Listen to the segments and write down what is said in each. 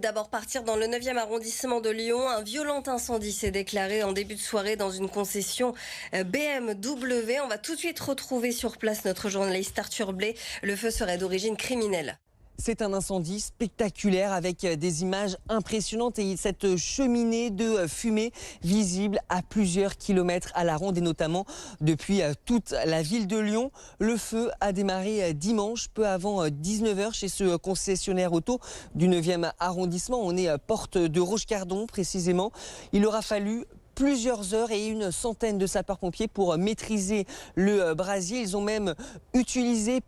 D'abord partir dans le 9e arrondissement de Lyon. Un violent incendie s'est déclaré en début de soirée dans une concession BMW. On va tout de suite retrouver sur place notre journaliste Arthur Blay. Le feu serait d'origine criminelle. C'est un incendie spectaculaire avec des images impressionnantes et cette cheminée de fumée visible à plusieurs kilomètres à la ronde et notamment depuis toute la ville de Lyon. Le feu a démarré dimanche peu avant 19h chez ce concessionnaire auto du 9e arrondissement. On est porte de Rochecardon précisément. Il aura fallu plusieurs heures et une centaine de sapeurs-pompiers pour maîtriser le brasier. Ils ont même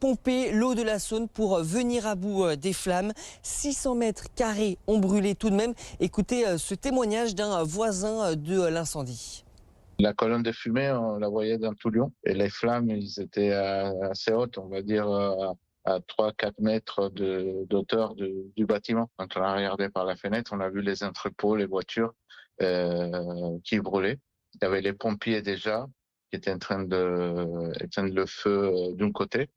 pompé l'eau de la Saône pour venir à bout des flammes. 600 mètres carrés ont brûlé tout de même. Écoutez ce témoignage d'un voisin de l'incendie. La colonne de fumée, on la voyait dans tout Lyon. Et les flammes, ils étaient assez hautes, on va dire à 3-4 mètres d'auteur du bâtiment. Quand on a regardé par la fenêtre, on a vu les entrepôts, les voitures qui brûlaient. Il y avait les pompiers déjà qui étaient en train d'éteindre le feu d'un côté.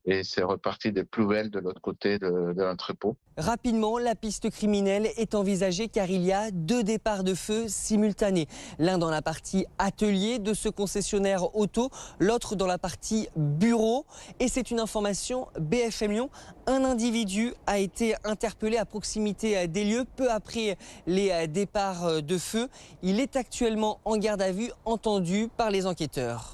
Et c'est reparti des poubelles de l'autre côté de l'entrepôt. Rapidement, la piste criminelle est envisagée car il y a 2 départs de feu simultanés. L'un dans la partie atelier de ce concessionnaire auto, l'autre dans la partie bureau. Et c'est une information BFM Lyon. Un individu a été interpellé à proximité des lieux peu après les départs de feu. Il est actuellement en garde à vue, entendu par les enquêteurs.